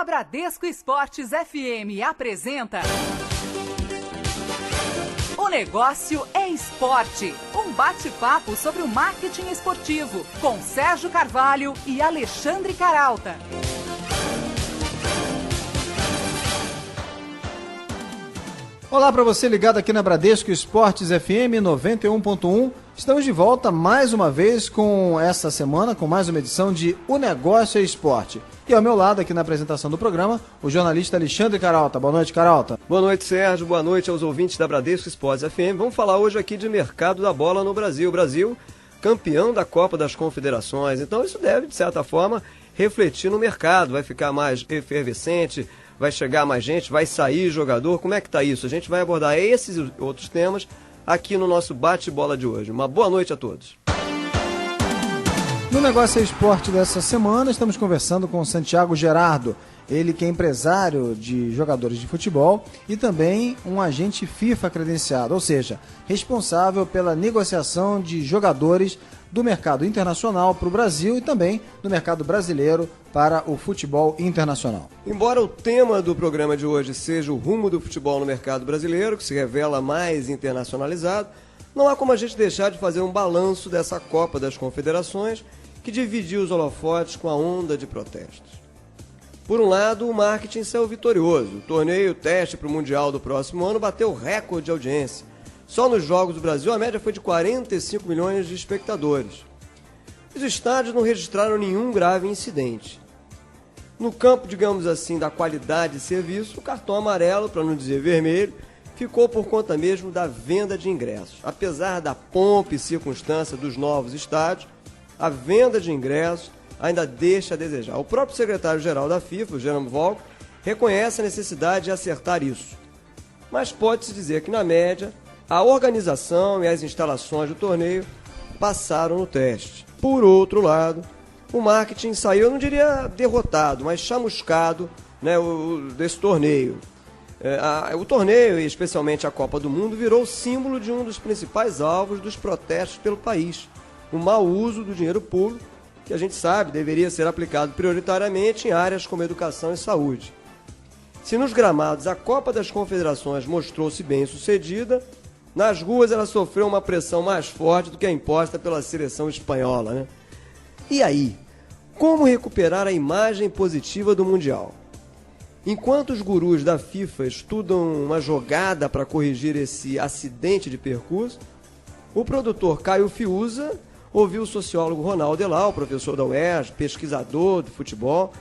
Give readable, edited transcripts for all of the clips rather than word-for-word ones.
A Bradesco Esportes FM apresenta O Negócio é Esporte, um bate-papo sobre o marketing esportivo, com Sérgio Carvalho e Alexandre Caralta. Olá para você ligado aqui na Bradesco Esportes FM 91.1. Estamos de volta mais uma vez com essa semana, com mais uma edição de O Negócio é Esporte. E ao meu lado aqui na apresentação do programa, o jornalista Alexandre Caralta. Boa noite, Caralta. Boa noite, Sérgio. Boa noite aos ouvintes da Bradesco Esportes FM. Vamos falar hoje aqui de mercado da bola no Brasil. O Brasil, campeão da Copa das Confederações. Então isso deve, de certa forma, refletir no mercado. Vai ficar mais efervescente, vai chegar mais gente, vai sair jogador. Como é que está isso? A gente vai abordar esses e outros temas aqui no nosso bate-bola de hoje. Uma boa noite a todos. No Negócio é Esporte dessa semana, estamos conversando com o Santiago Gerardo, ele que é empresário de jogadores de futebol e também um agente FIFA credenciado, ou seja, responsável pela negociação de jogadores do mercado internacional para o Brasil e também do mercado brasileiro para o futebol internacional. Embora o tema do programa de hoje seja o rumo do futebol no mercado brasileiro, que se revela mais internacionalizado, não há como a gente deixar de fazer um balanço dessa Copa das Confederações que dividiu os holofotes com a onda de protestos. Por um lado, o marketing saiu vitorioso. O torneio teste para o Mundial do próximo ano bateu recorde de audiência. Só nos Jogos do Brasil a média foi de 45 milhões de espectadores. Os estádios não registraram nenhum grave incidente. No campo, digamos assim, da qualidade de serviço, o cartão amarelo, para não dizer vermelho, ficou por conta mesmo da venda de ingressos. Apesar da pompa e circunstância dos novos estádios, a venda de ingressos ainda deixa a desejar. O próprio secretário-geral da FIFA, o Jerome Volk, reconhece a necessidade de acertar isso. Mas pode-se dizer que, na média, a organização e as instalações do torneio passaram no teste. Por outro lado, o marketing saiu, eu não diria derrotado, mas chamuscado, né, desse torneio. O torneio, e especialmente a Copa do Mundo, virou símbolo de um dos principais alvos dos protestos pelo país. O mau uso do dinheiro público, que a gente sabe deveria ser aplicado prioritariamente em áreas como educação e saúde. Se nos gramados a Copa das Confederações mostrou-se bem sucedida, nas ruas ela sofreu uma pressão mais forte do que a imposta pela seleção espanhola, né? E aí, como recuperar a imagem positiva do Mundial? Enquanto os gurus da FIFA estudam uma jogada para corrigir esse acidente de percurso, o produtor Caio Fiuza ouviu o sociólogo Ronaldo Elal, professor da UERJ, pesquisador de futebol,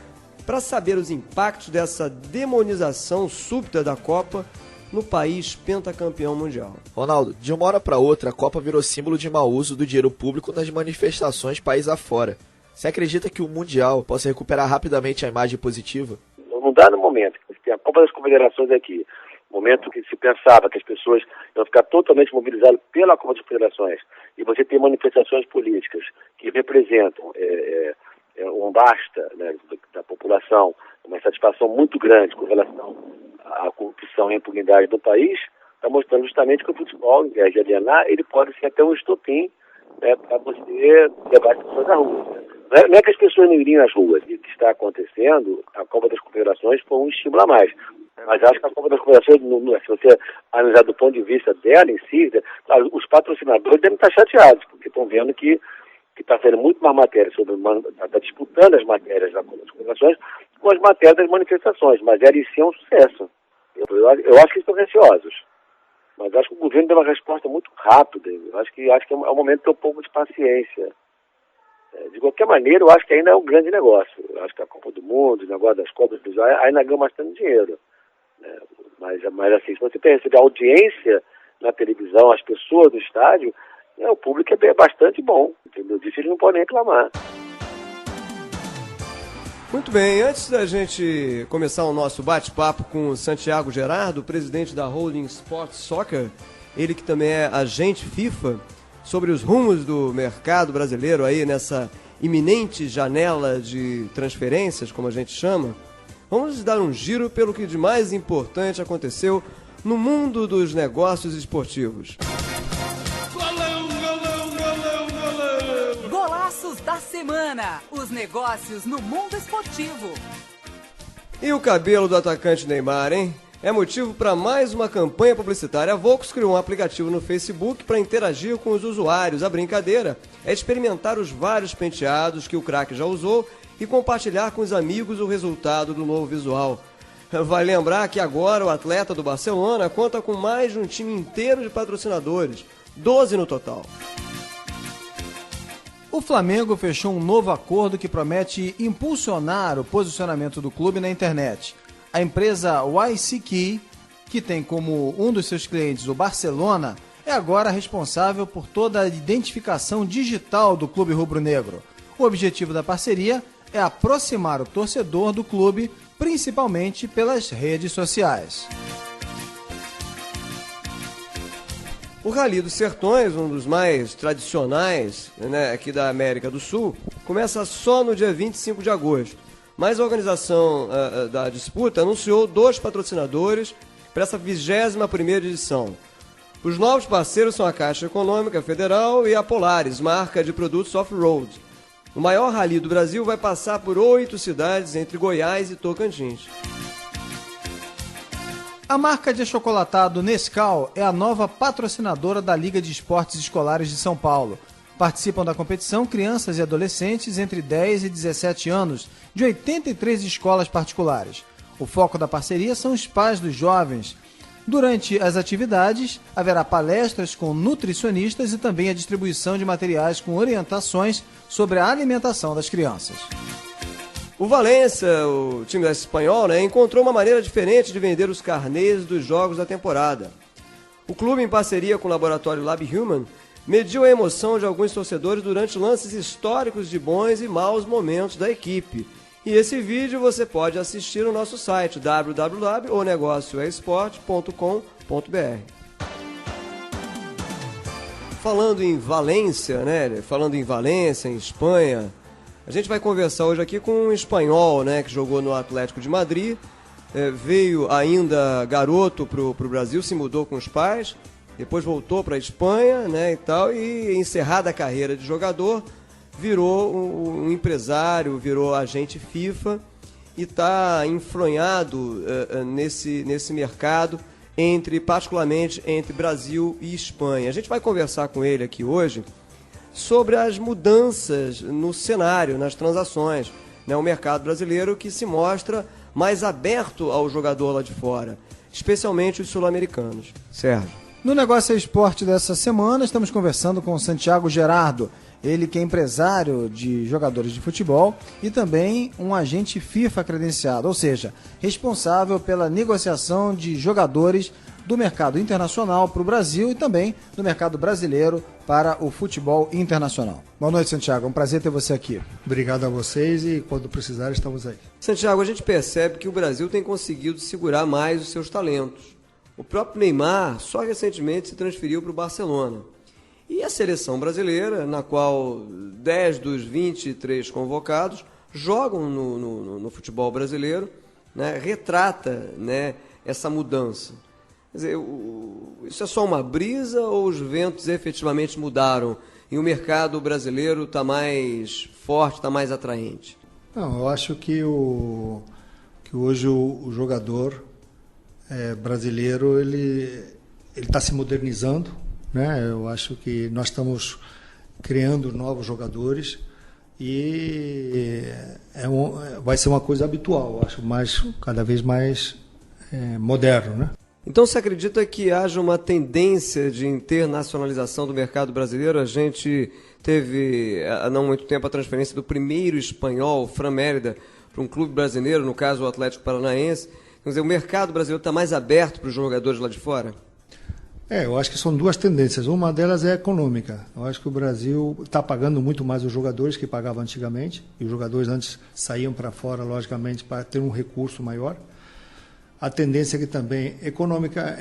para saber os impactos dessa demonização súbita da Copa no país pentacampeão mundial. Ronaldo, de uma hora para outra, a Copa virou símbolo de mau uso do dinheiro público nas manifestações país afora. Você acredita que o Mundial possa recuperar rapidamente a imagem positiva? Não dá no momento. Tem a Copa das Confederações aqui. Momento que se pensava que as pessoas iam ficar totalmente mobilizadas pela Copa das Confederações, e você tem manifestações políticas que representam um basta, né, da população, uma satisfação muito grande com relação à corrupção e à impunidade do país, está mostrando justamente que o futebol, em vez de alienar, ele pode ser até um estopim, né, para você levar as pessoas à rua. Não é que as pessoas não iriam às ruas. O que está acontecendo, a Copa das Confederações foi um estímulo a mais. Mas acho que a Copa das Confederações, se você analisar do ponto de vista dela em si, claro, os patrocinadores devem estar chateados, porque estão vendo que está sendo muito mais matéria está disputando as matérias da Copa das Confederações com as matérias das manifestações, mas ela em si é um sucesso. Eu acho que estão receosos, mas acho que o governo deu uma resposta muito rápida. Eu acho que é um momento de ter um pouco de paciência. De qualquer maneira, eu acho que ainda é um grande negócio. Eu acho que a Copa do Mundo, o negócio das Copas do Mundo, ainda ganha bastante dinheiro. Mas assim, se você receber audiência na televisão, as pessoas do estádio, o público é bastante bom. Entendeu? Disso eles não podem reclamar. Muito bem, antes da gente começar o nosso bate-papo com o Santiago Gerardo, presidente da Holding Sports Soccer, ele que também é agente FIFA, sobre os rumos do mercado brasileiro aí nessa iminente janela de transferências, como a gente chama, vamos dar um giro pelo que de mais importante aconteceu no mundo dos negócios esportivos. Golaços da semana, os negócios no mundo esportivo. E o cabelo do atacante Neymar, hein? É motivo para mais uma campanha publicitária. A Volks criou um aplicativo no Facebook para interagir com os usuários. A brincadeira é experimentar os vários penteados que o craque já usou e compartilhar com os amigos o resultado do novo visual. Vai lembrar que agora o atleta do Barcelona conta com mais de um time inteiro de patrocinadores, 12 no total. O Flamengo fechou um novo acordo que promete impulsionar o posicionamento do clube na internet. A empresa YCKey, que tem como um dos seus clientes o Barcelona, é agora responsável por toda a identificação digital do clube rubro-negro. O objetivo da parceria é aproximar o torcedor do clube, principalmente pelas redes sociais. O Rally dos Sertões, um dos mais tradicionais, né, aqui da América do Sul, começa só no dia 25 de agosto. Mas a organização da disputa anunciou 2 patrocinadores para essa 21ª edição. Os novos parceiros são a Caixa Econômica Federal e a Polaris, marca de produtos off-road. O maior rally do Brasil vai passar por 8 cidades entre Goiás e Tocantins. A marca de achocolatado Nescau é a nova patrocinadora da Liga de Esportes Escolares de São Paulo. Participam da competição crianças e adolescentes entre 10 e 17 anos, de 83 escolas particulares. O foco da parceria são os pais dos jovens. Durante as atividades, haverá palestras com nutricionistas e também a distribuição de materiais com orientações sobre a alimentação das crianças. O Valência, o time espanhol, encontrou uma maneira diferente de vender os carnês dos jogos da temporada. O clube, em parceria com o laboratório Lab Human, mediu a emoção de alguns torcedores durante lances históricos de bons e maus momentos da equipe. E esse vídeo você pode assistir no nosso site www.onegocioesport.com.br. Falando em Valência, em Espanha, a gente vai conversar hoje aqui com um espanhol, que jogou no Atlético de Madrid, veio ainda garoto para o Brasil, se mudou com os pais, depois voltou para a Espanha, e encerrada a carreira de jogador, virou um empresário, virou agente FIFA e está enfronhado nesse mercado, particularmente entre Brasil e Espanha. A gente vai conversar com ele aqui hoje sobre as mudanças no cenário, nas transações, o mercado brasileiro que se mostra mais aberto ao jogador lá de fora, especialmente os sul-americanos. Sérgio. No Negócio Esporte dessa semana, estamos conversando com o Santiago Gerardo, ele que é empresário de jogadores de futebol e também um agente FIFA credenciado, ou seja, responsável pela negociação de jogadores do mercado internacional para o Brasil e também do mercado brasileiro para o futebol internacional. Boa noite, Santiago. É um prazer ter você aqui. Obrigado a vocês e quando precisar estamos aí. Santiago, a gente percebe que o Brasil tem conseguido segurar mais os seus talentos. O próprio Neymar só recentemente se transferiu para o Barcelona. E a seleção brasileira, na qual 10 dos 23 convocados jogam no futebol brasileiro, retrata essa mudança. Quer dizer, isso é só uma brisa ou os ventos efetivamente mudaram e o mercado brasileiro está mais forte, está mais atraente? Não, eu acho que hoje o jogador brasileiro ele está se modernizando, Eu acho que nós estamos criando novos jogadores e vai ser uma coisa habitual, eu acho, cada vez mais moderno, Então você acredita que haja uma tendência de internacionalização do mercado brasileiro? A gente teve há não muito tempo a transferência do primeiro espanhol, Fran Mérida, para um clube brasileiro, no caso o Atlético Paranaense. Quer dizer, o mercado brasileiro está mais aberto para os jogadores lá de fora? Eu acho que são duas tendências. Uma delas é econômica. Eu acho que o Brasil está pagando muito mais os jogadores que pagava antigamente. E os jogadores antes saíam para fora, logicamente, para ter um recurso maior. A tendência que também econômica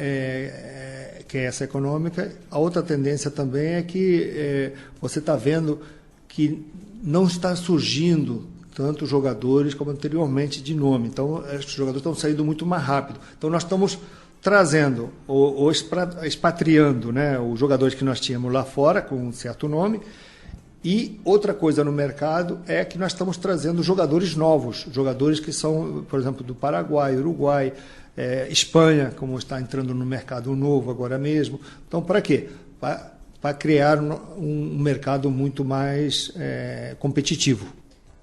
que é essa econômica. A outra tendência também é que você está vendo que não está surgindo tantos jogadores como anteriormente de nome. Então, os jogadores estão saindo muito mais rápido. Então, nós estamos trazendo ou expatriando os jogadores que nós tínhamos lá fora com um certo nome E outra coisa no mercado é que nós estamos trazendo jogadores novos, jogadores que são, por exemplo, do Paraguai, Uruguai, Espanha, como está entrando no mercado novo agora mesmo. Então, para quê? Para criar um mercado muito mais competitivo.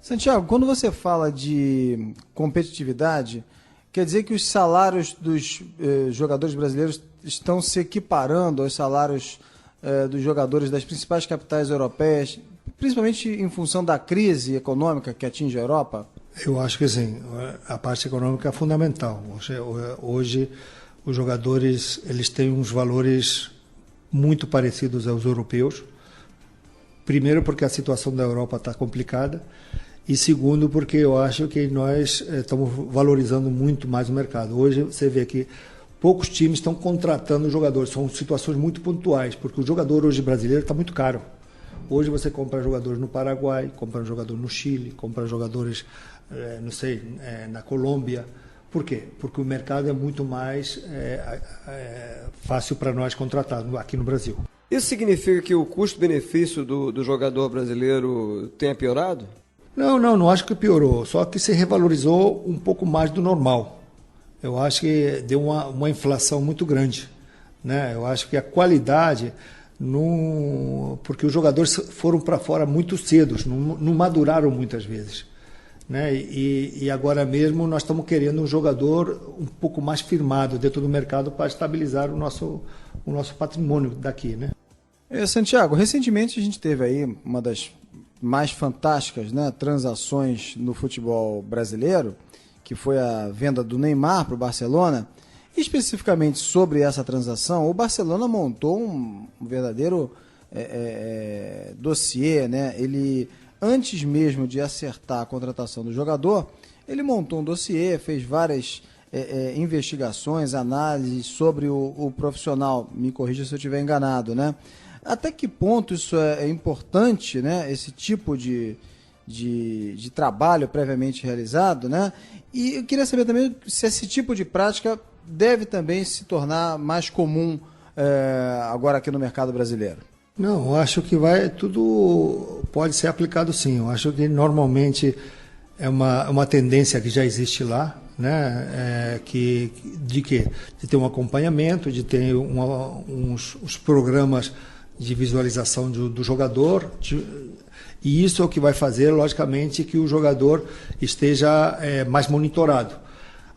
Santiago, quando você fala de competitividade, quer dizer que os salários dos jogadores brasileiros estão se equiparando aos salários dos jogadores das principais capitais europeias, principalmente em função da crise econômica que atinge a Europa? Eu acho que sim. A parte econômica é fundamental. Hoje os jogadores eles têm uns valores muito parecidos aos europeus. Primeiro, porque a situação da Europa está complicada. E segundo, porque eu acho que nós estamos valorizando muito mais o mercado. Hoje você vê que poucos times estão contratando jogadores, são situações muito pontuais, porque o jogador hoje brasileiro está muito caro. Hoje você compra jogadores no Paraguai, compra jogador no Chile, compra jogadores, na Colômbia. Por quê? Porque o mercado é muito mais fácil para nós contratar aqui no Brasil. Isso significa que o custo-benefício do jogador brasileiro tenha piorado? Não acho que piorou, só que se revalorizou um pouco mais do normal. Eu acho que deu uma inflação muito grande, né? Eu acho que a qualidade, porque os jogadores foram para fora muito cedo, não maduraram muitas vezes, né? E agora mesmo nós estamos querendo um jogador um pouco mais firmado dentro do mercado para estabilizar o nosso patrimônio daqui, né? Santiago, recentemente a gente teve aí uma das mais fantásticas, né, transações no futebol brasileiro, que foi a venda do Neymar para o Barcelona. Especificamente sobre essa transação, o Barcelona montou um verdadeiro dossiê, né? Ele, antes mesmo de acertar a contratação do jogador, ele montou um dossiê, fez várias investigações, análises sobre o profissional. Me corrija se eu estiver enganado, né? Até que ponto isso é importante, né? Esse tipo de trabalho previamente realizado, né? E eu queria saber também se esse tipo de prática deve também se tornar mais comum agora aqui no mercado brasileiro. Não, eu acho que tudo pode ser aplicado sim. Eu acho que normalmente é uma tendência que já existe lá, né? De ter um acompanhamento, de ter uns programas de visualização do jogador. E isso é o que vai fazer, logicamente, que o jogador esteja mais monitorado.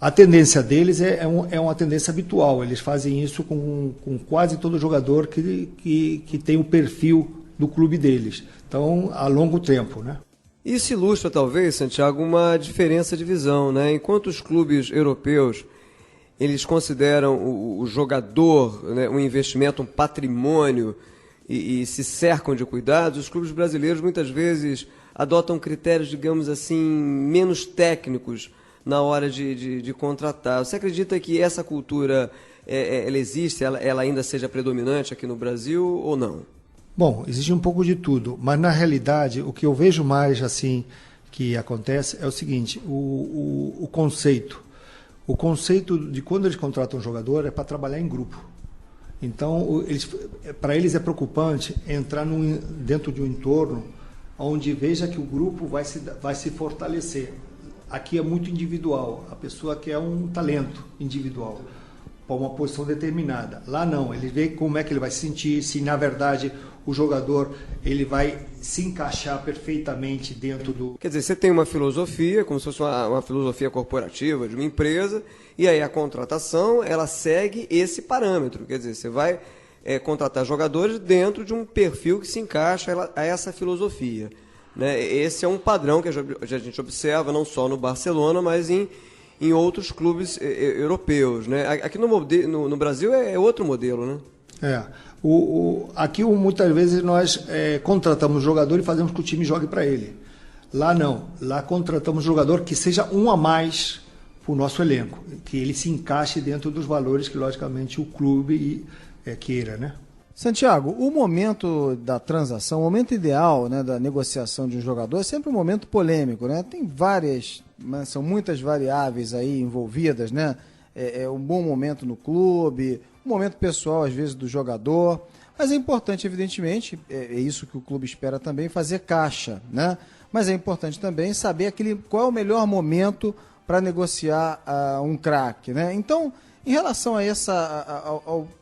A tendência deles é uma tendência habitual. Eles fazem isso com quase todo jogador que tem o perfil do clube deles. Então, a longo tempo, né? Isso ilustra, talvez, Santiago, uma diferença de visão, né? Enquanto os clubes europeus eles consideram o jogador, né, um investimento, um patrimônio, e se cercam de cuidados, os clubes brasileiros muitas vezes adotam critérios, digamos assim, menos técnicos na hora de contratar. Você acredita que essa cultura ela existe, ela ainda seja predominante aqui no Brasil ou não? Bom, existe um pouco de tudo, mas na realidade o que eu vejo mais assim que acontece é o seguinte: o conceito de quando eles contratam um jogador é para trabalhar em grupo. Então, para eles é preocupante entrar dentro de um entorno onde veja que o grupo vai se fortalecer. Aqui é muito individual, a pessoa quer um talento individual para uma posição determinada. Lá não, ele vê como é que ele vai se sentir, se na verdade o jogador ele vai se encaixar perfeitamente dentro do... Quer dizer, você tem uma filosofia, como se fosse uma filosofia corporativa de uma empresa, e aí a contratação, ela segue esse parâmetro. Quer dizer, você vai contratar jogadores dentro de um perfil que se encaixa a essa filosofia, né? Esse é um padrão que a gente observa não só no Barcelona, mas em outros clubes europeus, né? Aqui no Brasil é outro modelo, né? Aqui muitas vezes nós contratamos o jogador e fazemos que o time jogue para ele. Lá não, lá contratamos um jogador que seja um a mais para o nosso elenco, que ele se encaixe dentro dos valores que logicamente o clube queira, né? Santiago, o momento da transação, o momento ideal, né, da negociação de um jogador é sempre um momento polêmico, né? Tem são muitas variáveis aí envolvidas, né? Um bom momento no clube, um momento pessoal às vezes do jogador, Mas é importante, evidentemente, é isso que o clube espera também, fazer caixa, né? Mas é importante também saber qual é o melhor momento para negociar um craque, né? Então, em relação a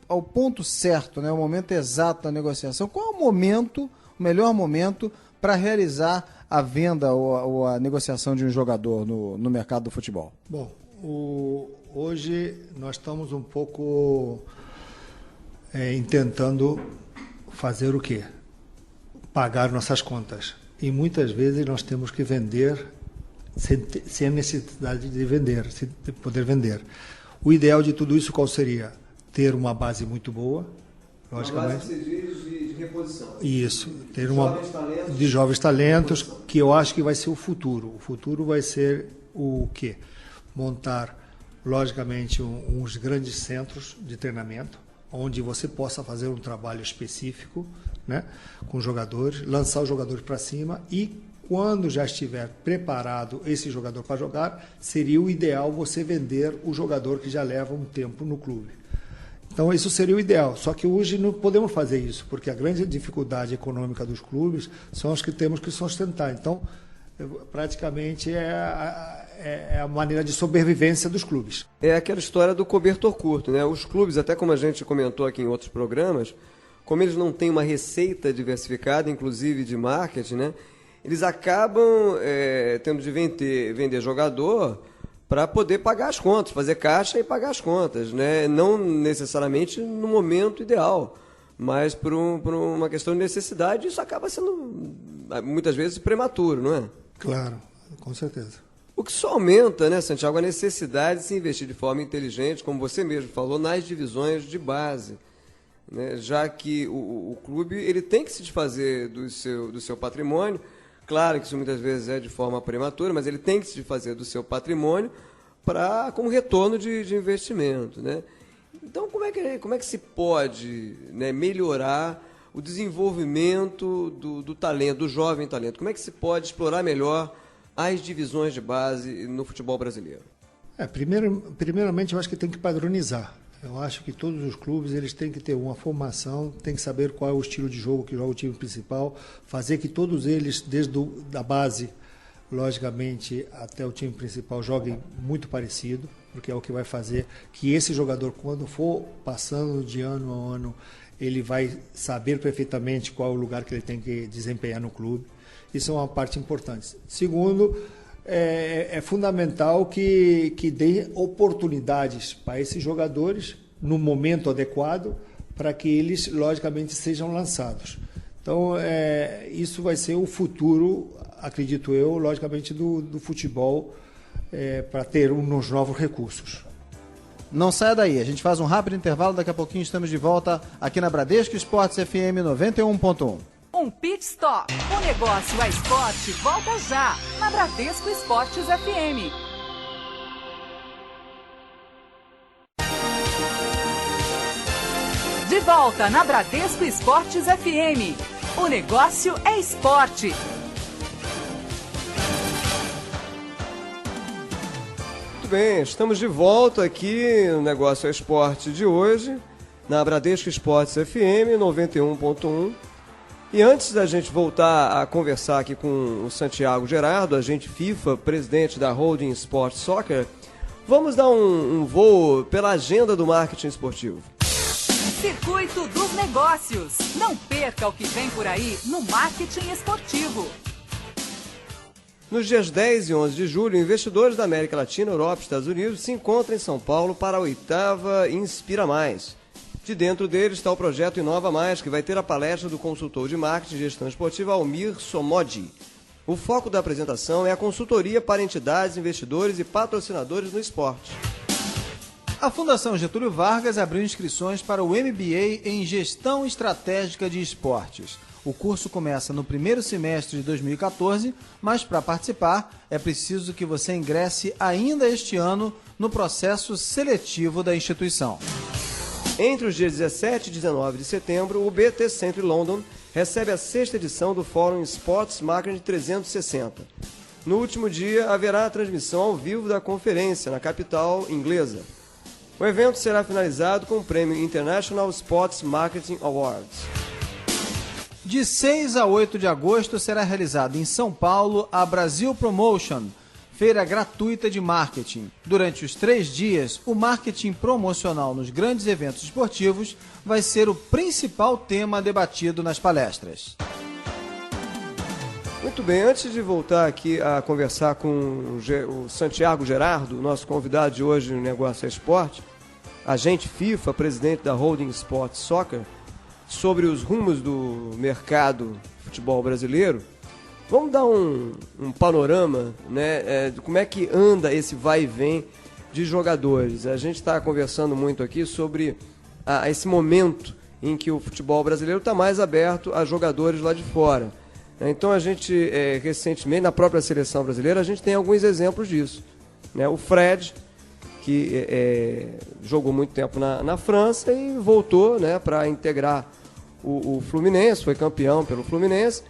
ao ponto certo, né, o momento exato da negociação, qual é o melhor momento para realizar a venda ou a negociação de um jogador no mercado do futebol? Bom, hoje nós estamos um pouco tentando fazer o quê? Pagar nossas contas. E muitas vezes nós temos que vender sem a necessidade de vender, de poder vender. O ideal de tudo isso qual seria? Ter uma base muito boa, logicamente. Uma base de reposição. Isso, ter de jovens talentos, que eu acho que vai ser o futuro. O futuro vai ser o quê? Montar, logicamente, uns grandes centros de treinamento, onde você possa fazer um trabalho específico, né, com os jogadores, lançar os jogadores para cima e, quando já estiver preparado esse jogador para jogar, seria o ideal você vender o jogador que já leva um tempo no clube. Então, isso seria o ideal. Só que hoje não podemos fazer isso, porque a grande dificuldade econômica dos clubes são as que temos que sustentar. Então, praticamente é a maneira de sobrevivência dos clubes. É aquela história do cobertor curto, né? Os clubes, até como a gente comentou aqui em outros programas, como eles não têm uma receita diversificada, inclusive de marketing, né? Eles acabam tendo de vender jogador para poder pagar as contas, fazer caixa e pagar as contas, né? Não necessariamente no momento ideal, mas por uma questão de necessidade, isso acaba sendo muitas vezes prematuro, não é? Claro, com certeza. O que só aumenta, né, Santiago, a necessidade de se investir de forma inteligente, como você mesmo falou, nas divisões de base, né? Já que o clube ele tem que se desfazer do seu patrimônio. Claro que isso muitas vezes é de forma prematura, mas ele tem que se desfazer do seu patrimônio como retorno de investimento, né? Então, como é que se pode, né, melhorar o desenvolvimento do talento, do jovem talento? Como é que se pode explorar melhor as divisões de base no futebol brasileiro? Primeiramente, eu acho que tem que padronizar. Eu acho que todos os clubes eles têm que ter uma formação, têm que saber qual é o estilo de jogo que joga o time principal, fazer que todos eles, desde a base, logicamente, até o time principal, joguem muito parecido, porque é o que vai fazer que esse jogador, quando for passando de ano a ano, ele vai saber perfeitamente qual é o lugar que ele tem que desempenhar no clube. Isso é uma parte importante. Segundo, é fundamental que dê oportunidades para esses jogadores no momento adequado para que eles, logicamente, sejam lançados. Então, isso vai ser o futuro, acredito eu, logicamente, do futebol para ter uns novos recursos. Não saia daí, a gente faz um rápido intervalo, daqui a pouquinho estamos de volta aqui na Bradesco Esportes FM 91.1. Um pit stop. O negócio é esporte. Volta já na Bradesco Esportes FM. De volta na Bradesco Esportes FM. O negócio é esporte. Muito bem, estamos de volta aqui no Negócio é Esporte de hoje, na Bradesco Esportes FM 91.1. E antes da gente voltar a conversar aqui com o Santiago Gerardo, agente FIFA, presidente da Holding Sport Soccer, vamos dar um voo pela agenda do marketing esportivo. Circuito dos Negócios. Não perca o que vem por aí no marketing esportivo. Nos dias 10 e 11 de julho, investidores da América Latina, Europa e Estados Unidos se encontram em São Paulo para a 8ª Inspira Mais. De dentro dele está o projeto Inova Mais, que vai ter a palestra do consultor de marketing e gestão esportiva Almir Somodi. O foco da apresentação é a consultoria para entidades, investidores e patrocinadores no esporte. A Fundação Getúlio Vargas abriu inscrições para o MBA em Gestão Estratégica de Esportes. O curso começa no primeiro semestre de 2014, mas para participar é preciso que você ingresse ainda este ano no processo seletivo da instituição. Entre os dias 17 e 19 de setembro, o BT Centre London recebe a 6ª edição do Fórum Sports Marketing 360. No último dia, haverá a transmissão ao vivo da conferência na capital inglesa. O evento será finalizado com o prêmio International Sports Marketing Awards. De 6 a 8 de agosto será realizado em São Paulo a Brasil Promotion, feira gratuita de marketing. Durante os 3 dias, o marketing promocional nos grandes eventos esportivos vai ser o principal tema debatido nas palestras. Muito bem, antes de voltar aqui a conversar com o Santiago Gerardo, nosso convidado de hoje no Negócio é Esporte, agente FIFA, presidente da Holding Sport Soccer, sobre os rumos do mercado de futebol brasileiro, vamos dar um panorama, né, de como é que anda esse vai e vem de jogadores. A gente está conversando muito aqui sobre esse momento em que o futebol brasileiro está mais aberto a jogadores lá de fora. Então a gente, recentemente, na própria seleção brasileira, a gente tem alguns exemplos disso. Né? O Fred, que jogou muito tempo na França e voltou, né, para integrar o Fluminense, foi campeão pelo Fluminense,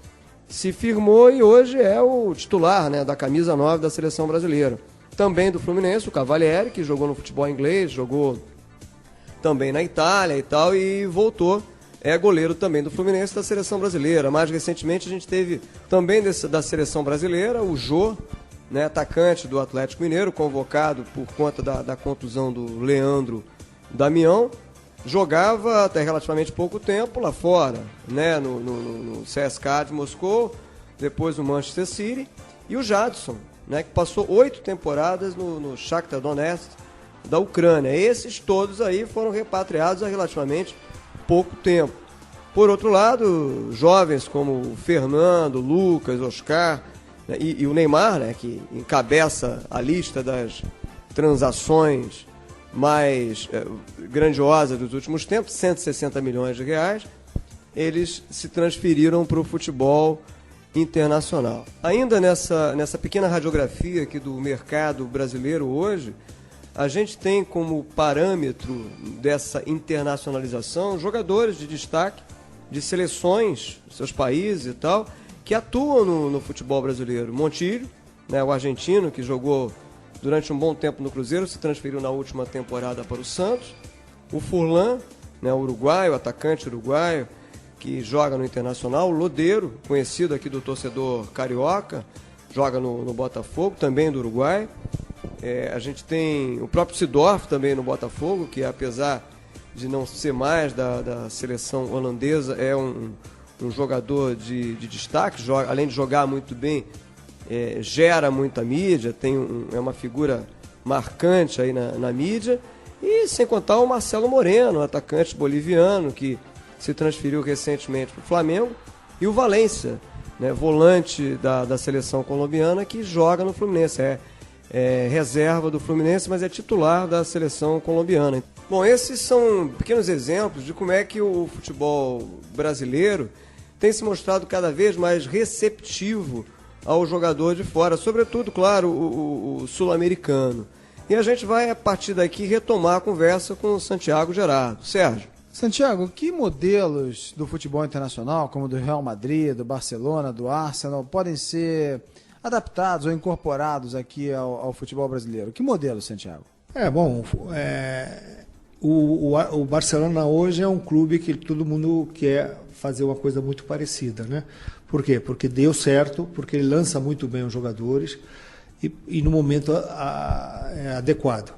se firmou e hoje é o titular, né, da camisa 9 da seleção brasileira. Também do Fluminense, o Cavalieri, que jogou no futebol inglês, jogou também na Itália e tal, e voltou. É goleiro também do Fluminense da seleção brasileira. Mais recentemente a gente teve também da seleção brasileira o Jô, né, atacante do Atlético Mineiro, convocado por conta da contusão do Leandro Damião. Jogava até relativamente pouco tempo lá fora, né, no CSKA de Moscou, depois no Manchester City. E o Jadson, né, que passou 8 temporadas no Shakhtar Donetsk da Ucrânia. Esses todos aí foram repatriados há relativamente pouco tempo. Por outro lado, jovens como o Fernando, Lucas, Oscar, né, e o Neymar, né, que encabeça a lista das transações mais grandiosas dos últimos tempos, 160 milhões de reais, eles se transferiram para o futebol internacional. Ainda nessa pequena radiografia aqui do mercado brasileiro hoje, a gente tem como parâmetro dessa internacionalização jogadores de destaque de seleções, seus países e tal, que atuam no futebol brasileiro. Montijo, né, o argentino, que jogou durante um bom tempo no Cruzeiro, se transferiu na última temporada para o Santos. O Furlan, né, o uruguaio, atacante uruguaio, que joga no Internacional. O Lodeiro, conhecido aqui do torcedor carioca, joga no Botafogo, também do Uruguai. A gente tem o próprio Seedorf também no Botafogo, que apesar de não ser mais da seleção holandesa, é um jogador de destaque, além de jogar muito bem, gera muita mídia, é uma figura marcante aí na mídia. E sem contar o Marcelo Moreno, atacante boliviano, que se transferiu recentemente para o Flamengo, e o Valência, né, volante da seleção colombiana, que joga no Fluminense. É reserva do Fluminense, mas é titular da seleção colombiana. Bom, esses são pequenos exemplos de como é que o futebol brasileiro tem se mostrado cada vez mais receptivo ao jogador de fora, sobretudo, claro, o sul-americano. E a gente vai, a partir daqui, retomar a conversa com o Santiago Gerardo. Sérgio. Santiago, que modelos do futebol internacional, como do Real Madrid, do Barcelona, do Arsenal, podem ser adaptados ou incorporados aqui ao futebol brasileiro? Que modelo, Santiago? O Barcelona hoje é um clube que todo mundo quer fazer uma coisa muito parecida, né? Por quê? Porque deu certo, porque ele lança muito bem os jogadores e no momento adequado.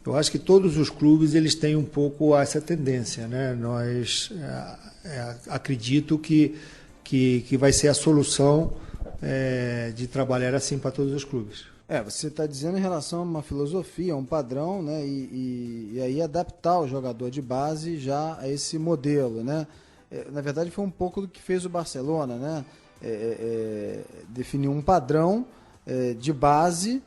Eu acho que todos os clubes eles têm um pouco essa tendência, né? Acredito que vai ser a solução de trabalhar assim para todos os clubes. Você está dizendo em relação a uma filosofia, a um padrão, né? E aí adaptar o jogador de base já a esse modelo, né? Na verdade foi um pouco do que fez o Barcelona, né? Definiu um padrão de base.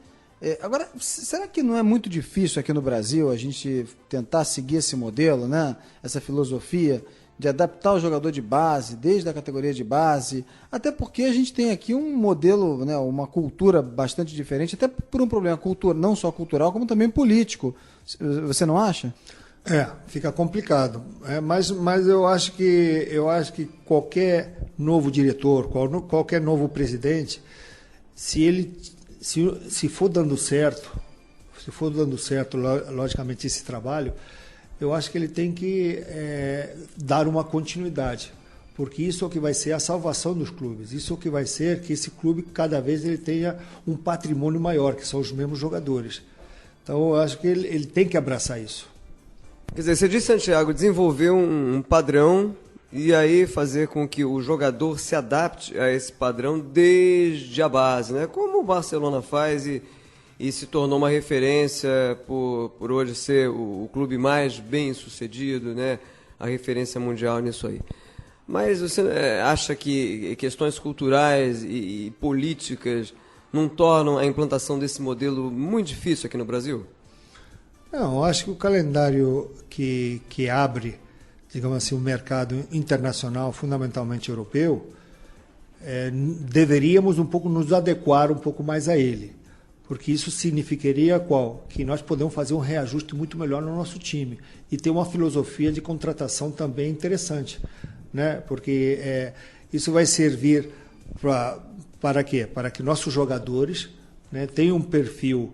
Agora, será que não é muito difícil aqui no Brasil a gente tentar seguir esse modelo, né? Essa filosofia de adaptar o jogador de base, desde a categoria de base, até porque a gente tem aqui um modelo, né, uma cultura bastante diferente, até por um problema não só cultural, como também político. Você não acha? Fica complicado. Mas eu acho que qualquer novo diretor, qualquer novo presidente, se for dando certo, se for dando certo, logicamente, esse trabalho, eu acho que ele tem que dar uma continuidade, porque isso é o que vai ser a salvação dos clubes, isso é o que vai ser que esse clube, cada vez, ele tenha um patrimônio maior, que são os mesmos jogadores. Então, eu acho que ele tem que abraçar isso. Quer dizer, você disse, Santiago, desenvolver um padrão e aí fazer com que o jogador se adapte a esse padrão desde a base, né? Como o Barcelona faz e se tornou uma referência por hoje ser o clube mais bem sucedido, né? A referência mundial nisso aí. Mas você acha que questões culturais e políticas não tornam a implantação desse modelo muito difícil aqui no Brasil? Não, eu acho que o calendário que abre, digamos assim, o mercado internacional, fundamentalmente europeu, deveríamos um pouco nos adequar um pouco mais a ele. Porque isso significaria que nós podemos fazer um reajuste muito melhor no nosso time e ter uma filosofia de contratação também interessante, né? Porque isso vai servir para quê? Para que nossos jogadores, né, tenham um perfil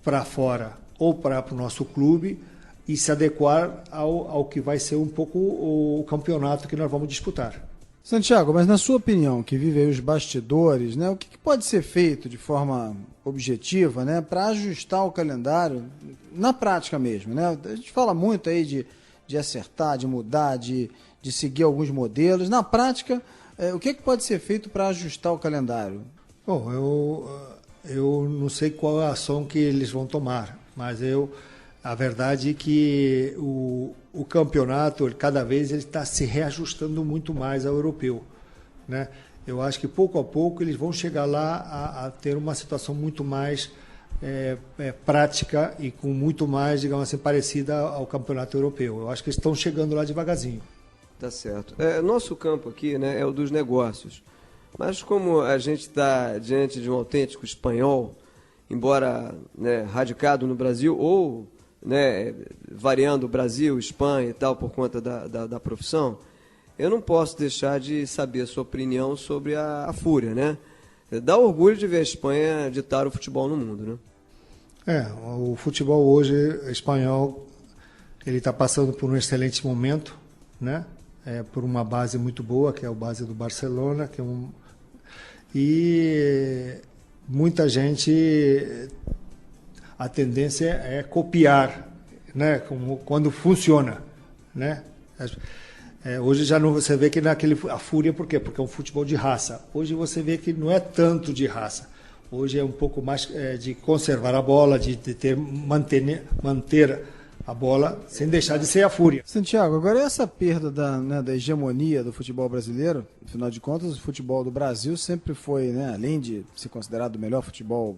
para fora ou para o nosso clube e se adequar ao que vai ser um pouco o campeonato que nós vamos disputar. Santiago, mas na sua opinião, que vive aí os bastidores, né, o que pode ser feito de forma objetiva, né, para ajustar o calendário na prática mesmo, né? A gente fala muito aí de acertar, de mudar, de seguir alguns modelos. Na prática, o que pode ser feito para ajustar o calendário? Bom, eu não sei qual é a ação que eles vão tomar, mas a verdade é que o campeonato, cada vez, ele está se reajustando muito mais ao europeu, né? Eu acho que pouco a pouco eles vão chegar lá a ter uma situação muito mais prática e com muito mais, digamos assim, parecida ao campeonato europeu. Eu acho que eles estão chegando lá devagarzinho. Tá certo. Nosso campo aqui, né, é o dos negócios. Mas como a gente está diante de um autêntico espanhol, embora, né, radicado no Brasil ou, né, variando Brasil, Espanha e tal por conta da profissão, eu não posso deixar de saber a sua opinião sobre a Fúria, né? Dá orgulho de ver a Espanha ditar o futebol no mundo, né? O futebol hoje espanhol, ele está passando por um excelente momento, né? Por uma base muito boa, que é a base do Barcelona, e muita gente, a tendência é copiar, né? Quando funciona, né? Hoje já não, você vê que a Fúria, por quê? Porque é um futebol de raça. Hoje você vê que não é tanto de raça. Hoje é um pouco mais de conservar a bola, de manter a bola sem deixar de ser a Fúria. Santiago, agora essa perda da hegemonia do futebol brasileiro, afinal de contas, o futebol do Brasil sempre foi, né, além de ser considerado o melhor futebol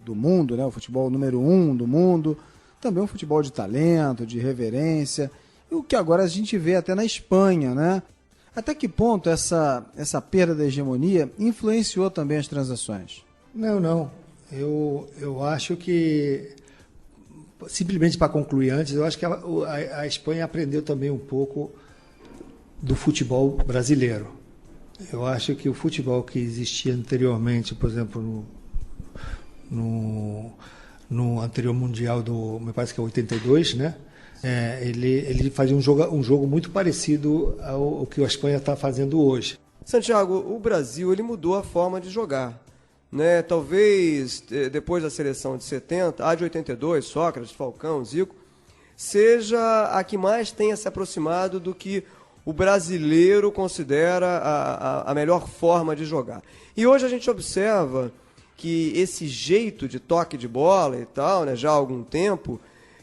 do mundo, né, o futebol número 1 do mundo, também um futebol de talento, de reverência, e o que agora a gente vê até na Espanha, né? Até que ponto essa perda da hegemonia influenciou também as transações? Não. Eu acho que, simplesmente para concluir antes, eu acho que a Espanha aprendeu também um pouco do futebol brasileiro. Eu acho que o futebol que existia anteriormente, por exemplo, no anterior Mundial me parece que é 82, né? Ele fazia um jogo muito parecido ao que a Espanha está fazendo hoje. Santiago, o Brasil ele mudou a forma de jogar, né? Talvez depois da seleção de 70, a de 82, Sócrates, Falcão, Zico, seja a que mais tenha se aproximado do que o brasileiro considera a melhor forma de jogar. E hoje a gente observa que esse jeito de toque de bola e tal, né, já há algum tempo,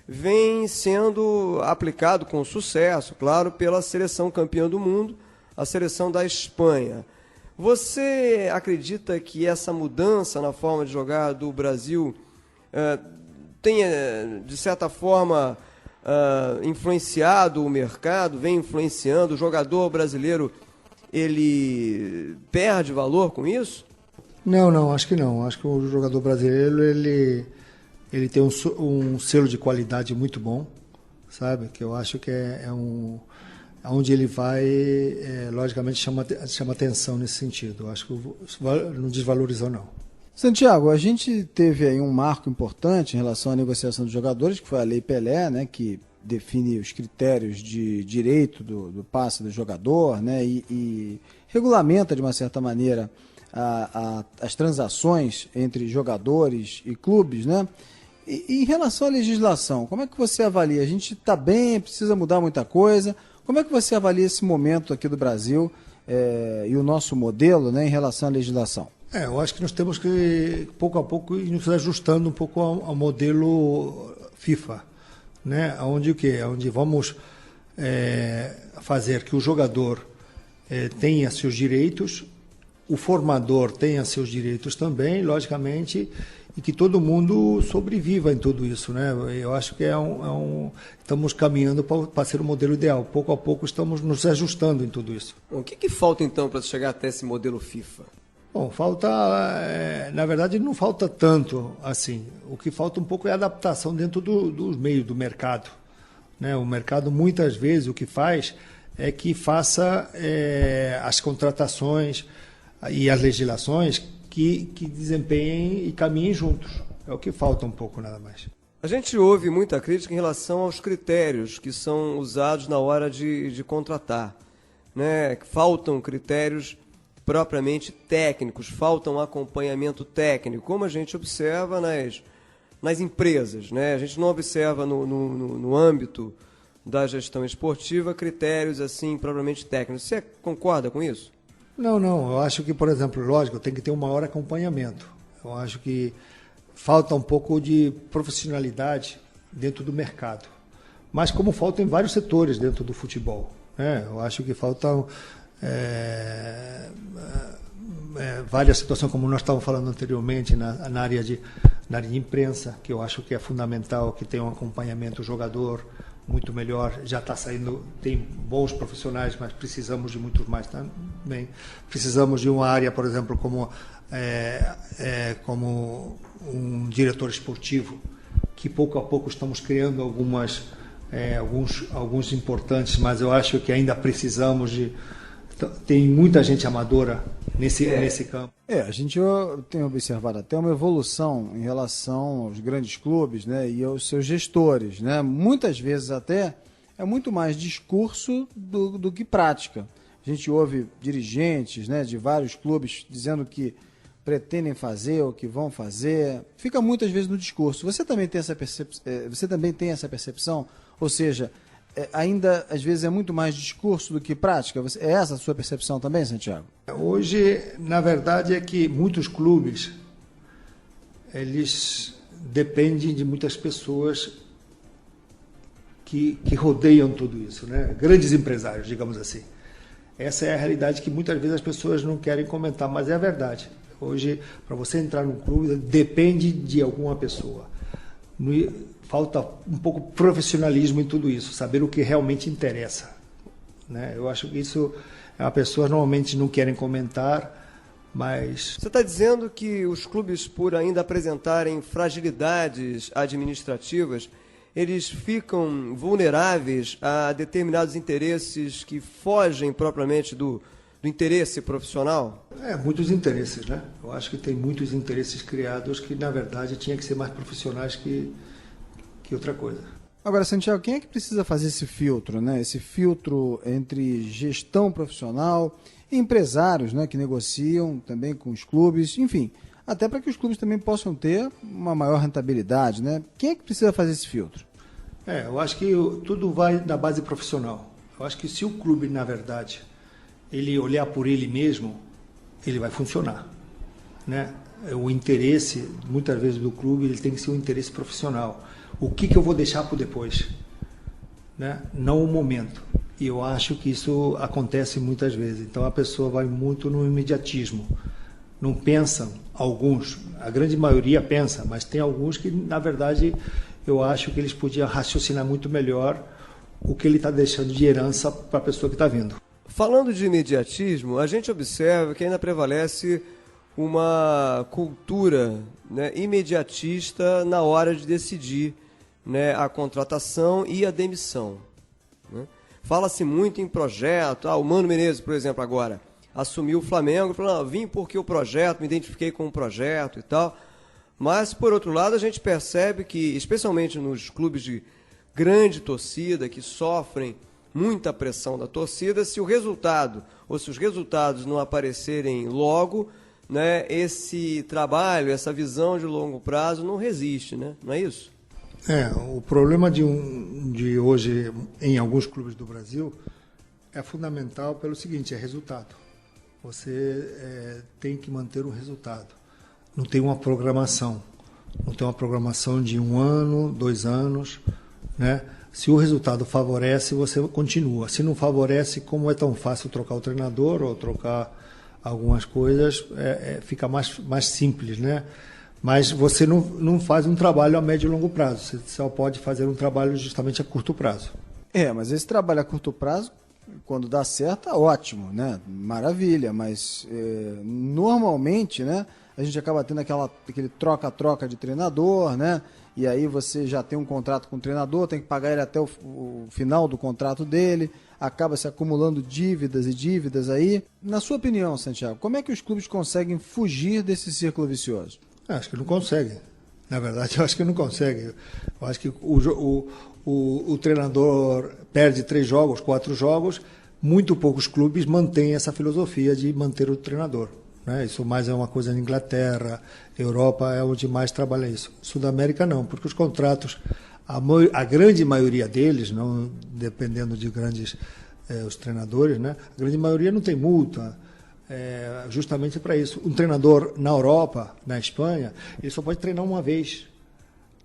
vem sendo aplicado com sucesso, claro, pela seleção campeã do mundo, a seleção da Espanha. Você acredita que essa mudança na forma de jogar do Brasil tenha, de certa forma, influenciado o mercado, vem influenciando o jogador brasileiro, ele perde valor com isso? Não, acho que não. Acho que o jogador brasileiro, ele tem um selo de qualidade muito bom, sabe? Que eu acho que onde ele vai, logicamente, chama atenção nesse sentido. Eu acho que não desvalorizou, não. Santiago, a gente teve aí um marco importante em relação à negociação dos jogadores, que foi a Lei Pelé, né, que define os critérios de direito do passe do jogador, né, e regulamenta, de uma certa maneira, as transações entre jogadores e clubes, né? E em relação à legislação, como é que você avalia? A gente está bem, precisa mudar muita coisa. Como é que você avalia esse momento aqui do Brasil e o nosso modelo, né, em relação à legislação? Eu acho que nós temos que, pouco a pouco, ir nos ajustando um pouco ao modelo FIFA, né? Onde vamos fazer que o jogador tenha seus direitos, o formador tenha seus direitos também, logicamente, e que todo mundo sobreviva em tudo isso, né? Eu acho que estamos caminhando para ser o modelo ideal. Pouco a pouco estamos nos ajustando em tudo isso. Bom, o que falta então para chegar até esse modelo FIFA? Bom, na verdade não falta tanto assim. O que falta um pouco é a adaptação dentro dos meios do mercado, né? O mercado muitas vezes o que faz é que faça as contratações e as legislações que desempenhem e caminhem juntos. É o que falta um pouco, nada mais. A gente ouve muita crítica em relação aos critérios que são usados na hora de contratar, né? Faltam critérios propriamente técnicos, faltam acompanhamento técnico, como a gente observa nas empresas, né? A gente não observa no âmbito da gestão esportiva critérios assim propriamente técnicos. Você concorda com isso? Não. Eu acho que, por exemplo, lógico, tem que ter um maior acompanhamento. Eu acho que falta um pouco de profissionalidade dentro do mercado. Mas como falta em vários setores dentro do futebol, né? Eu acho que faltam várias situações, como nós estávamos falando anteriormente, na área de imprensa, que eu acho que é fundamental que tenha um acompanhamento do jogador muito melhor. Já está saindo, tem bons profissionais, mas precisamos de muitos mais também. Precisamos de uma área, por exemplo, como um diretor esportivo, que pouco a pouco estamos criando alguns importantes, mas eu acho que ainda precisamos de... Tem muita gente amadora nesse campo. A gente tem observado até uma evolução em relação aos grandes clubes, né, e aos seus gestores, né? Muitas vezes até é muito mais discurso do que prática. A gente ouve dirigentes, né, de vários clubes dizendo que pretendem fazer ou que vão fazer. Fica muitas vezes no discurso. Você também tem essa percepção? Ou seja, ainda às vezes é muito mais discurso do que prática? É essa a sua percepção também, Santiago? Hoje, na verdade, é que muitos clubes eles dependem de muitas pessoas que rodeiam tudo isso, né? Grandes empresários, digamos assim. Essa é a realidade que muitas vezes as pessoas não querem comentar, mas é a verdade. Hoje, para você entrar num clube, depende de alguma pessoa. Falta um pouco de profissionalismo em tudo isso, saber o que realmente interessa, né? Eu acho que isso as pessoas normalmente não querem comentar, mas... Você está dizendo que os clubes, por ainda apresentarem fragilidades administrativas, eles ficam vulneráveis a determinados interesses que fogem propriamente do interesse profissional? Muitos interesses, né? Eu acho que tem muitos interesses criados que, na verdade, tinha que ser mais profissionais que outra coisa. Agora, Santiago, quem é que precisa fazer esse filtro, né? Esse filtro entre gestão profissional, empresários, né, que negociam também com os clubes, enfim, até para que os clubes também possam ter uma maior rentabilidade, né? Quem é que precisa fazer esse filtro? Eu acho que tudo vai da base profissional. Eu acho que se o clube, na verdade, ele olhar por ele mesmo, ele vai funcionar, né? O interesse, muitas vezes, do clube, ele tem que ser um interesse profissional. O que eu vou deixar para depois, né? Não o momento. E eu acho que isso acontece muitas vezes. Então a pessoa vai muito no imediatismo. Não pensam, alguns, a grande maioria pensa, mas tem alguns que, na verdade, eu acho que eles podiam raciocinar muito melhor o que ele está deixando de herança para a pessoa que está vindo. Falando de imediatismo, a gente observa que ainda prevalece uma cultura, né, imediatista na hora de decidir, né, a contratação e a demissão, né? Fala-se muito em projeto. O Mano Menezes, por exemplo, agora assumiu o Flamengo, falou, não, vim porque o projeto, me identifiquei com o projeto e tal. Mas, por outro lado, a gente percebe que, especialmente nos clubes de grande torcida, que sofrem muita pressão da torcida, se o resultado, ou se os resultados não aparecerem logo, né, esse trabalho, essa visão de longo prazo não resiste, né? Não é isso? O problema de hoje em alguns clubes do Brasil é fundamental pelo seguinte, é resultado. Você tem que manter o resultado. Não tem uma programação. Não tem uma programação de 1 ano, 2 anos, né? Se o resultado favorece, você continua. Se não favorece, como é tão fácil trocar o treinador ou trocar algumas coisas, fica mais simples, né? Mas você não faz um trabalho a médio e longo prazo. Você só pode fazer um trabalho justamente a curto prazo. Mas esse trabalho a curto prazo, quando dá certo, é ótimo, né? Maravilha, mas normalmente, né, a gente acaba tendo aquele troca-troca de treinador, né? E aí você já tem um contrato com o treinador, tem que pagar ele até o final do contrato dele, acaba se acumulando dívidas e dívidas aí. Na sua opinião, Santiago, como é que os clubes conseguem fugir desse círculo vicioso? Acho que não conseguem. Na verdade, eu acho que não conseguem. Eu acho que o treinador perde 3 jogos, 4 jogos, muito poucos clubes mantêm essa filosofia de manter o treinador. Isso mais é uma coisa na Inglaterra, Europa é onde mais trabalha isso. Sudamérica não, porque os contratos, a grande maioria deles, não dependendo de grandes os treinadores, né? A grande maioria não tem multa, justamente para isso. Um treinador na Europa, na Espanha, ele só pode treinar uma vez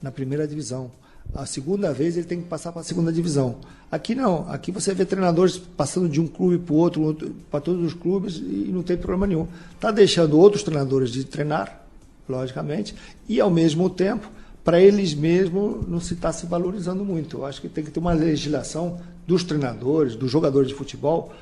na primeira divisão. A segunda vez ele tem que passar para a segunda divisão. Aqui não, aqui você vê treinadores passando de um clube para o outro, para todos os clubes e não tem problema nenhum. Está deixando outros treinadores de treinar, logicamente, e ao mesmo tempo, para eles mesmos não se está se valorizando muito. Eu acho que tem que ter uma legislação dos treinadores, dos jogadores de futebol,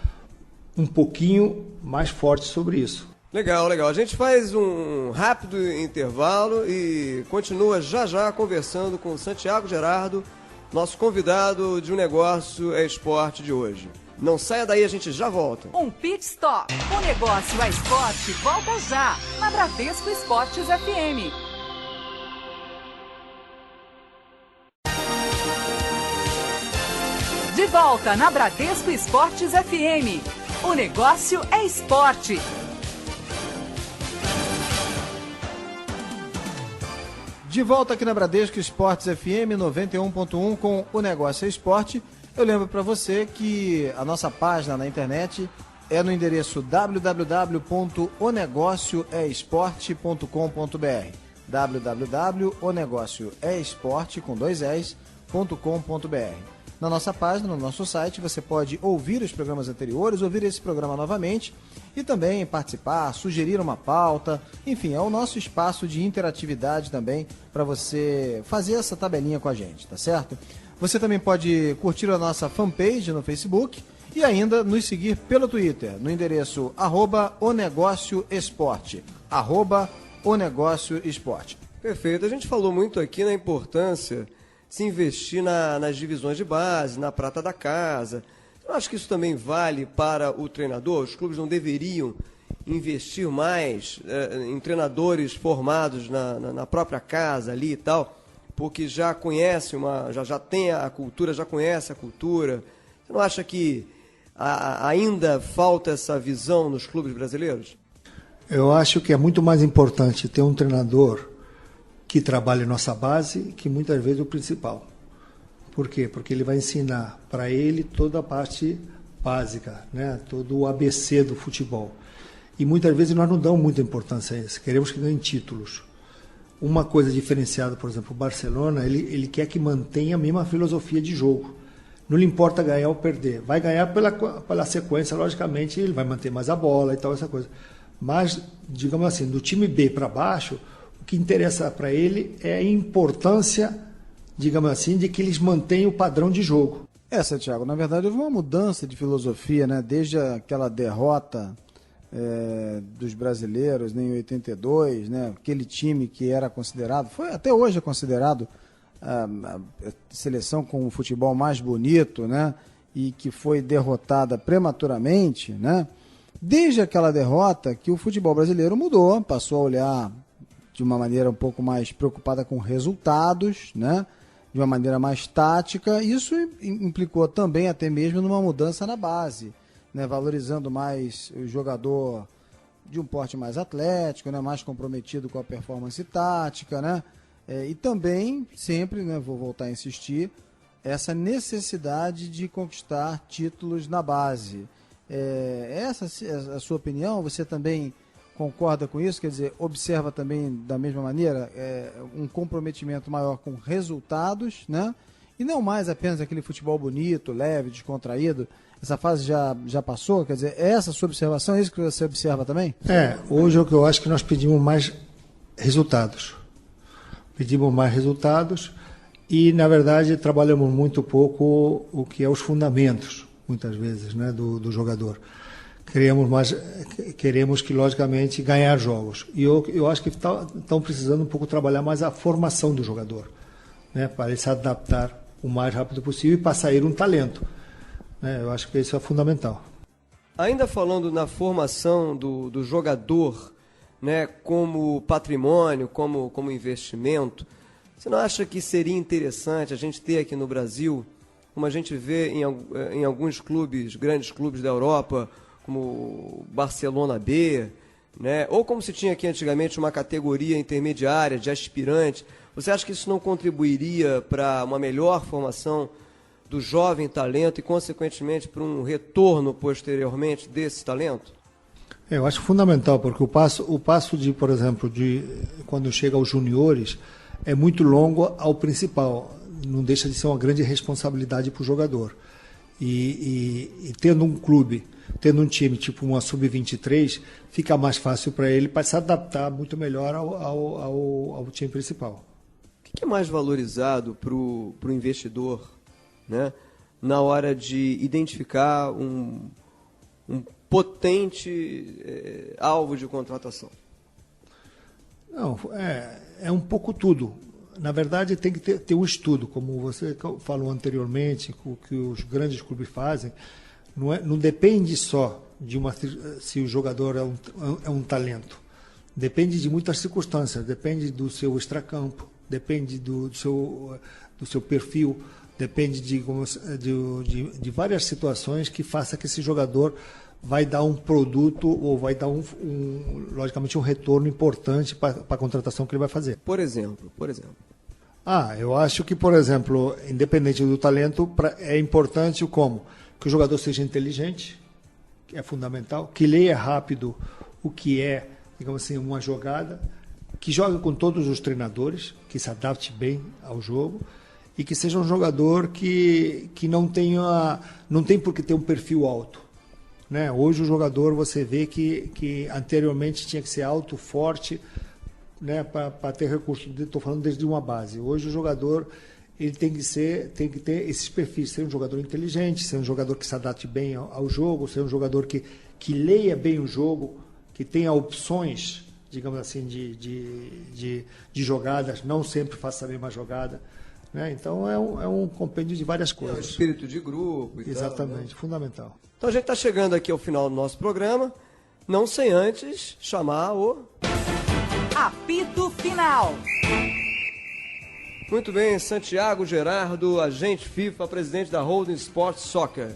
um pouquinho mais forte sobre isso. Legal, legal. A gente faz um rápido intervalo e continua já conversando com o Santiago Gerardo, nosso convidado de Um Negócio é Esporte de hoje. Não saia daí, a gente já volta. Um pit stop. O Negócio é Esporte volta já, na Bradesco Esportes FM. De volta na Bradesco Esportes FM. O Negócio é Esporte. De volta aqui na Bradesco Esportes FM 91.1 com O Negócio é Esporte. Eu lembro para você que a nossa página na internet é no endereço www.onegocioesporte.com.br www.onegocioesporte.com.br. Na nossa página, no nosso site, você pode ouvir os programas anteriores, ouvir esse programa novamente e também participar, sugerir uma pauta. Enfim, é o nosso espaço de interatividade também para você fazer essa tabelinha com a gente, tá certo? Você também pode curtir a nossa fanpage no Facebook e ainda nos seguir pelo Twitter, no endereço @onegocioesporte, @onegocioesporte. Perfeito. A gente falou muito aqui na importância de se investir nas divisões de base, na prata da casa. Eu acho que isso também vale para o treinador. Os clubes não deveriam investir mais em treinadores formados na própria casa ali e tal, porque já conhece já tem a cultura, já conhece a cultura. Você não acha que ainda falta essa visão nos clubes brasileiros? Eu acho que é muito mais importante ter um treinador que trabalhe nossa base, que muitas vezes é o principal. Por quê? Porque ele vai ensinar para ele toda a parte básica, né? Todo o ABC do futebol. E muitas vezes nós não damos muita importância a isso, queremos que ganhe títulos. Uma coisa diferenciada, por exemplo, o Barcelona, ele quer que mantenha a mesma filosofia de jogo. Não lhe importa ganhar ou perder. Vai ganhar pela sequência, logicamente, ele vai manter mais a bola e tal, essa coisa. Mas, digamos assim, do time B para baixo, o que interessa para ele é a importância, digamos assim, de que eles mantenham o padrão de jogo. Santiago, na verdade houve uma mudança de filosofia, né? Desde aquela derrota dos brasileiros, né, em 82, né? Aquele time que era considerado, até hoje é considerado a seleção com o futebol mais bonito, né? E que foi derrotada prematuramente, né? Desde aquela derrota que o futebol brasileiro mudou, passou a olhar de uma maneira um pouco mais preocupada com resultados, né? De uma maneira mais tática. Isso implicou também até mesmo numa mudança na base, né? Valorizando mais o jogador de um porte mais atlético, né? Mais comprometido com a performance tática, né? E também, sempre, né? Vou voltar a insistir, essa necessidade de conquistar títulos na base. Essa é a sua opinião? Você também concorda com isso? Quer dizer, observa também da mesma maneira um comprometimento maior com resultados, né? E não mais apenas aquele futebol bonito, leve, descontraído. Essa fase já passou? Quer dizer, essa sua observação, é isso que você observa também? Hoje é o que eu acho que nós pedimos mais resultados. Pedimos mais resultados e, na verdade, trabalhamos muito pouco o que é os fundamentos, muitas vezes, né, do jogador. Queremos que, logicamente, ganhar jogos. E eu acho que estão precisando um pouco trabalhar mais a formação do jogador, né, para ele se adaptar o mais rápido possível e para sair um talento. Né, eu acho que isso é fundamental. Ainda falando na formação do jogador, né, como patrimônio, como investimento, você não acha que seria interessante a gente ter aqui no Brasil, como a gente vê em alguns clubes, grandes clubes da Europa, como Barcelona B, né, ou como se tinha aqui antigamente uma categoria intermediária de aspirante? Você acha que isso não contribuiria para uma melhor formação do jovem talento e, consequentemente, para um retorno posteriormente desse talento? Eu acho fundamental, porque o passo de, por exemplo, de quando chega aos juniores, é muito longo ao principal. Não deixa de ser uma grande responsabilidade para o jogador. E tendo um clube, tendo um time tipo uma Sub-23, fica mais fácil para ele para se adaptar muito melhor ao time principal. O que é mais valorizado para o investidor, né, na hora de identificar um potente alvo de contratação? Não, é um pouco tudo. Na verdade, tem que ter um estudo, como você falou anteriormente, o que os grandes clubes fazem. Não depende só de se o jogador é um talento. Depende de muitas circunstâncias. Depende do seu extracampo, depende do seu perfil, depende de várias situações que faça que esse jogador vai dar um produto ou vai dar logicamente um retorno importante para a contratação que ele vai fazer. Por exemplo? Eu acho que, por exemplo, independente do talento, é importante que o jogador seja inteligente, que é fundamental, que leia rápido o que é, digamos assim, uma jogada, que jogue com todos os treinadores, que se adapte bem ao jogo e que seja um jogador que não tem por que ter um perfil alto. Né? Hoje o jogador, você vê que anteriormente tinha que ser alto, forte, né, para ter recurso. Estou falando desde uma base. Hoje o jogador ele tem que ter esses perfis, ser um jogador inteligente, ser um jogador que se adapte bem ao jogo, ser um jogador que leia bem o jogo, que tenha opções, digamos assim, de jogadas, não sempre faça a mesma jogada. Né? Então é um compêndio de várias coisas. É o espírito de grupo e exatamente, tal, né? Fundamental. Então a gente está chegando aqui ao final do nosso programa, não sem antes chamar o apito final. Muito bem, Santiago Gerardo, agente FIFA, presidente da Holding Sports Soccer.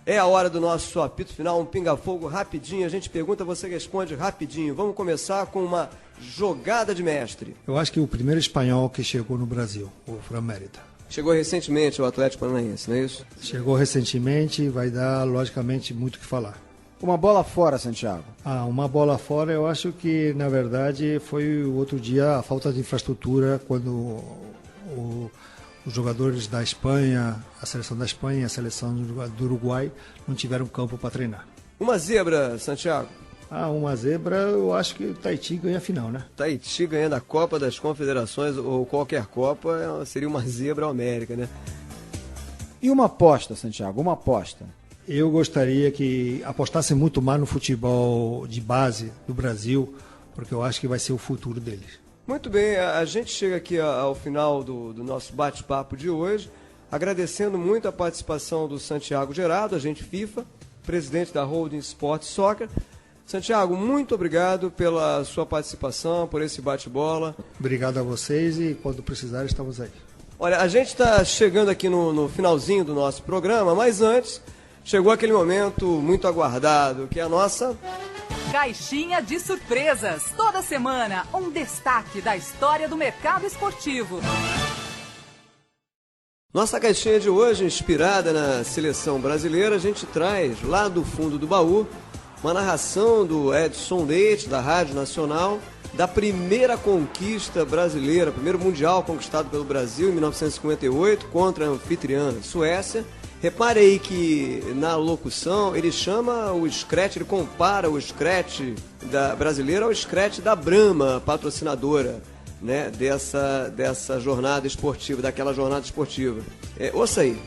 É a hora do nosso apito final, um pinga-fogo rapidinho. A gente pergunta, você responde rapidinho. Vamos começar com uma jogada de mestre. Eu acho que o primeiro espanhol que chegou no Brasil, o Fran Mérida. Chegou recentemente ao Atlético Paranaense, não é isso? Chegou recentemente e vai dar, logicamente, muito o que falar. Uma bola fora, Santiago. Uma bola fora, eu acho que, na verdade, foi o outro dia a falta de infraestrutura quando os jogadores da Espanha, a seleção da Espanha e a seleção do Uruguai não tiveram campo para treinar. Uma zebra, Santiago. Uma zebra, eu acho que o Tahiti ganha a final, né? Tahiti ganhando a Copa das Confederações ou qualquer Copa seria uma zebra América, né? E uma aposta, Santiago, uma aposta? Eu gostaria que apostassem muito mais no futebol de base do Brasil, porque eu acho que vai ser o futuro deles. Muito bem, a gente chega aqui ao final do nosso bate-papo de hoje, agradecendo muito a participação do Santiago Gerardo, agente FIFA, presidente da Holding Sport Soccer. Santiago, muito obrigado pela sua participação, por esse bate-bola. Obrigado a vocês e quando precisar estamos aí. Olha, a gente está chegando aqui no finalzinho do nosso programa, mas antes chegou aquele momento muito aguardado, que é a nossa... Caixinha de surpresas. Toda semana, um destaque da história do mercado esportivo. Nossa caixinha de hoje, inspirada na seleção brasileira, a gente traz lá do fundo do baú uma narração do Edson Leite, da Rádio Nacional, da primeira conquista brasileira, primeiro mundial conquistado pelo Brasil em 1958 contra a anfitriã Suécia. Repare aí que na locução ele chama o scratch, ele compara o scratch da brasileira ao scratch da Brahma, patrocinadora, né, dessa jornada esportiva, daquela jornada esportiva. Ouça aí.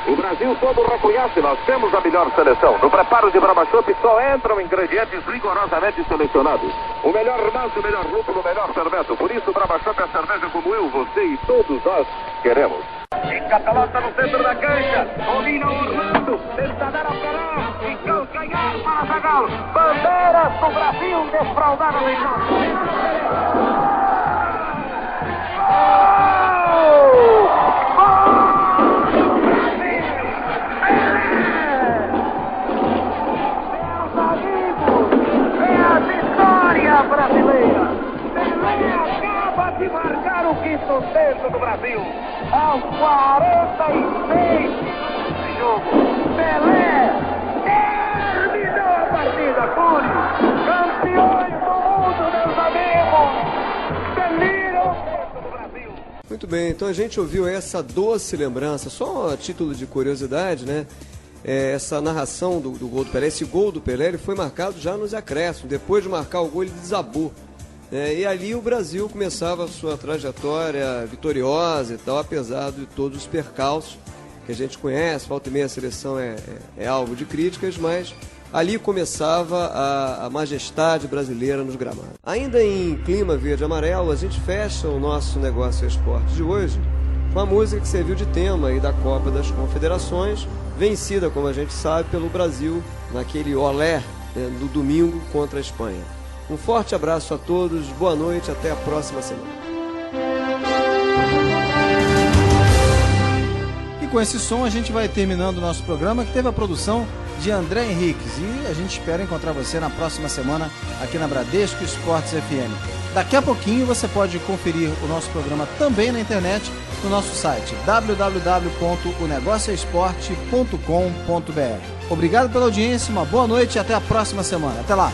O Brasil todo reconhece, nós temos a melhor seleção. No preparo de Brahma Chopp só entram ingredientes rigorosamente selecionados. O melhor malte, o melhor lúpulo, o melhor fermento. Por isso, Brahma Chopp é a cerveja como eu, você e todos nós queremos. Encapelota no centro da cancha, domina o Orlando, tenta dar ao canal, e calcanhar para Zagal. Bandeiras do Brasil desfraldadas em brasileira. Pelé acaba de marcar o quinto terço do Brasil. Aos 46 de jogo. Pelé terminou a partida, Túlio. Campeões do mundo, meus amigos. Terminou o terço do Brasil. Muito bem, então a gente ouviu essa doce lembrança, só a título de curiosidade, né? Essa narração do gol do Pelé, esse gol do Pelé, ele foi marcado já nos acréscimos. Depois de marcar o gol, ele desabou. E ali o Brasil começava a sua trajetória vitoriosa e tal, apesar de todos os percalços que a gente conhece. Volta e meia a seleção é alvo de críticas, mas ali começava a majestade brasileira nos gramados. Ainda em clima verde e amarelo, a gente fecha o nosso Negócio Esporte de hoje com a música que serviu de tema aí da Copa das Confederações, vencida, como a gente sabe, pelo Brasil naquele olé, no domingo contra a Espanha. Um forte abraço a todos, boa noite, até a próxima semana. E com esse som a gente vai terminando o nosso programa, que teve a produção de André Henriques, e a gente espera encontrar você na próxima semana aqui na Bradesco Esportes FM. Daqui a pouquinho você pode conferir o nosso programa também na internet, no nosso site www.onegocioesporte.com.br. Obrigado pela audiência, uma boa noite e até a próxima semana. Até lá!